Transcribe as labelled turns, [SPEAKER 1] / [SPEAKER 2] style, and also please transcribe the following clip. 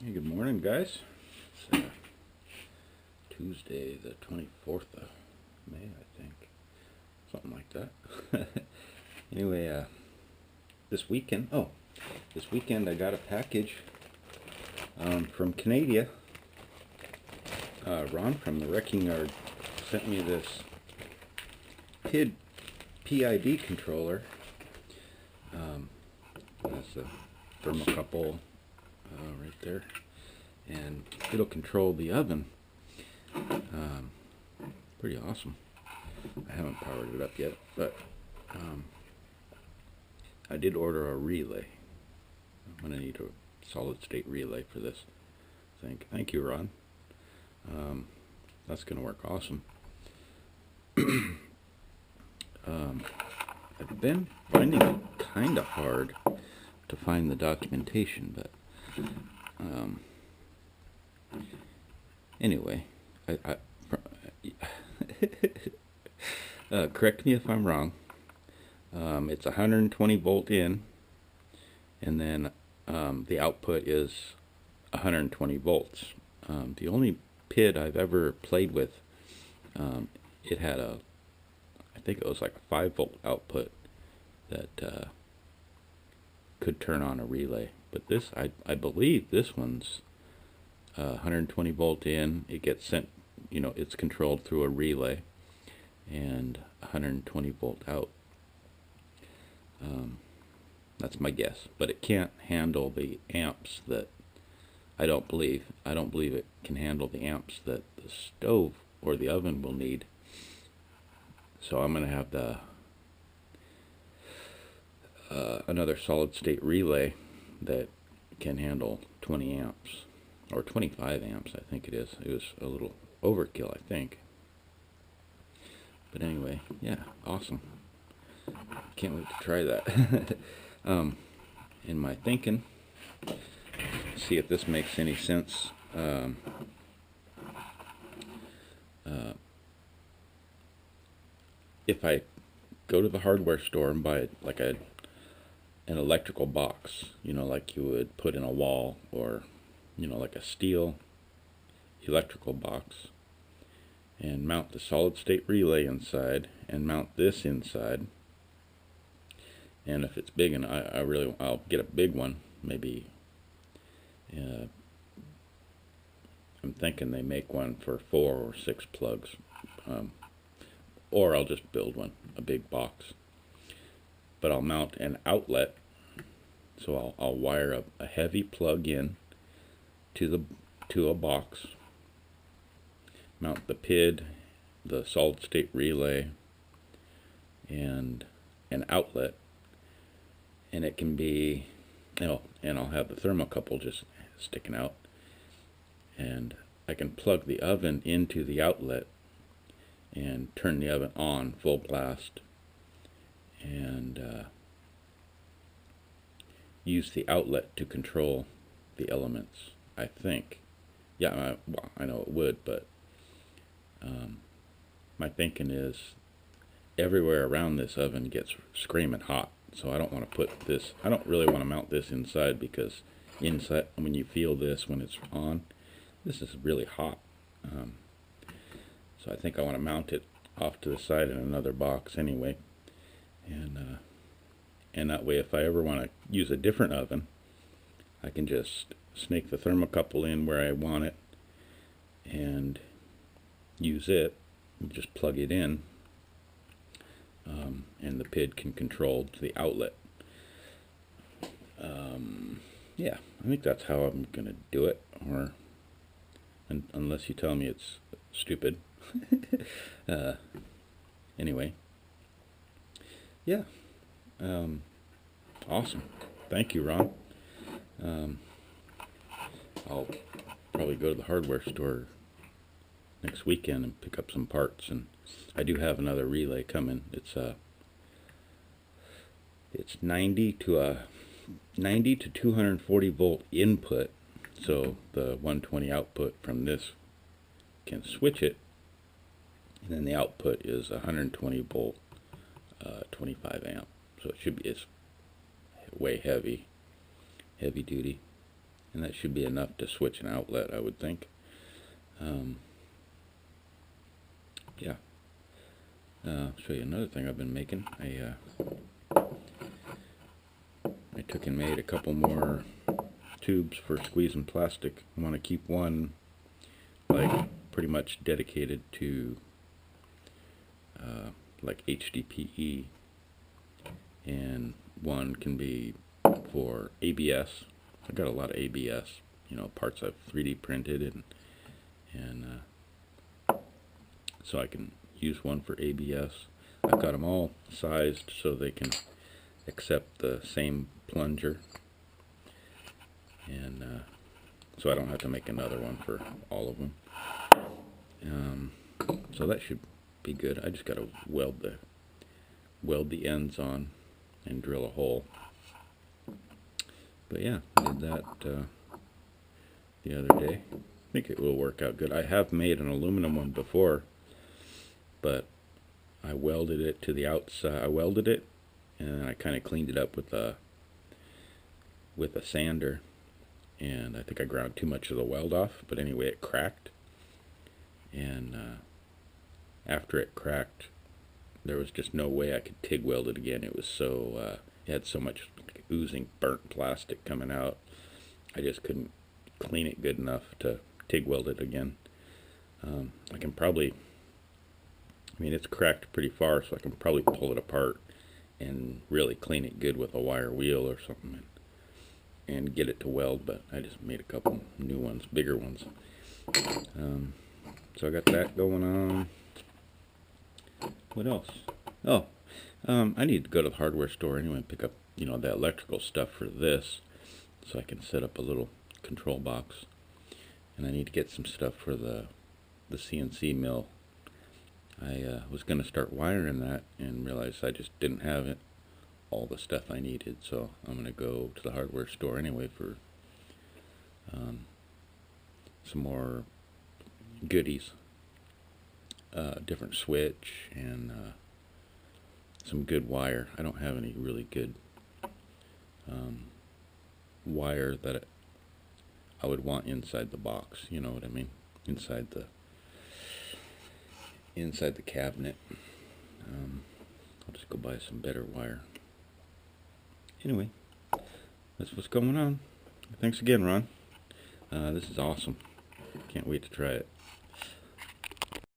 [SPEAKER 1] Hey, good morning, guys. It's Tuesday, the 24th of May, I think. Something like that. Anyway, this weekend I got a package from Canada. Ron from the Wrecking Yard sent me this PID controller. That's a thermocouple right there, and it'll control the oven. Pretty awesome. I haven't powered it up yet, but I did order a relay. I'm gonna need a solid state relay for this thing. Thank you, Ron. That's gonna work awesome. I've been finding it kind of hard to find the documentation, but anyway, correct me if I'm wrong. It's 120 volt in, and then the output is 120 volts. The only PID I've ever played with, it had I think it was like a 5 volt output that could turn on a relay. But this, I believe this one's 120 volt in. It gets sent, it's controlled through a relay, and 120 volt out. That's my guess, but it can't handle the amps that I don't believe it can handle the amps that the stove or the oven will need. So I'm going to have another solid state relay that can handle 20 amps or 25 amps, I think it is. It was a little overkill, I think. But anyway, yeah, awesome. Can't wait to try that. In my thinking, see if this makes any sense. If I go to the hardware store and buy like an electrical box, like you would put in a wall, or like a steel electrical box, and mount the solid state relay inside, and mount this inside. And if it's big, and I'll get a big one. Maybe I'm thinking they make one for 4 or 6 plugs, or I'll just build one, a big box. But I'll mount an outlet, so I'll wire a heavy plug in to a box, mount the PID, the solid state relay, and an outlet, and it can be, and I'll have the thermocouple just sticking out, and I can plug the oven into the outlet and turn the oven on full blast, and use the outlet to control the elements, I think. Yeah, I know it would, but my thinking is everywhere around this oven gets screaming hot, so I don't want to put this, I don't really want to mount this inside, because inside, when you feel this when it's on, this is really hot. So I think I want to mount it off to the side in another box anyway, and that way if I ever want to use a different oven, I can just snake the thermocouple in where I want it and use it, and just plug it in, and the PID can control the outlet. Yeah, I think that's how I'm gonna do it, or unless you tell me it's stupid. Anyway, yeah, awesome. Thank you, Ron. I'll probably go to the hardware store next weekend and pick up some parts, and I do have another relay coming. It's 90 to 240 volt input, so the 120 output from this can switch it, and then the output is 120 volt, 25 amp. So it's way heavy duty. and that should be enough to switch an outlet, I would think. Yeah. I'll show you another thing I've been making. I took and made a couple more tubes for squeezing plastic. I want to keep one like pretty much dedicated to like HDPE, and one can be for ABS. I got a lot of ABS, you know, parts I've 3D printed, and so I can use one for ABS. I've got them all sized so they can accept the same plunger, and so I don't have to make another one for all of them. So that should be good. I just got to weld the ends on and drill a hole. But yeah, I did that the other day. I think it will work out good. I have made an aluminum one before, but I welded it to the outside. I welded it, and I kind of cleaned it up with a sander, and I think I ground too much of the weld off. But anyway, it cracked, and after it cracked, there was just no way I could TIG weld it again. It was so it had so much oozing burnt plastic coming out. I just couldn't clean it good enough to TIG weld it again. I can probably, I mean, it's cracked pretty far, so I can probably pull it apart and really clean it good with a wire wheel or something, and get it to weld. But I just made a couple new ones, bigger ones. So I got that going on. What else? Oh, I need to go to the hardware store anyway and pick up, you know, the electrical stuff for this, so I can set up a little control box. And I need to get some stuff for the CNC mill. I was going to start wiring that and realized I just didn't have it, all the stuff I needed, so I'm going to go to the hardware store anyway for some more goodies. Different switch and some good wire. I don't have any really good wire that I would want inside the box, you know what I mean? Inside the cabinet. I'll just go buy some better wire. Anyway, that's what's going on. Thanks again, Ron. This is awesome. Can't wait to try it.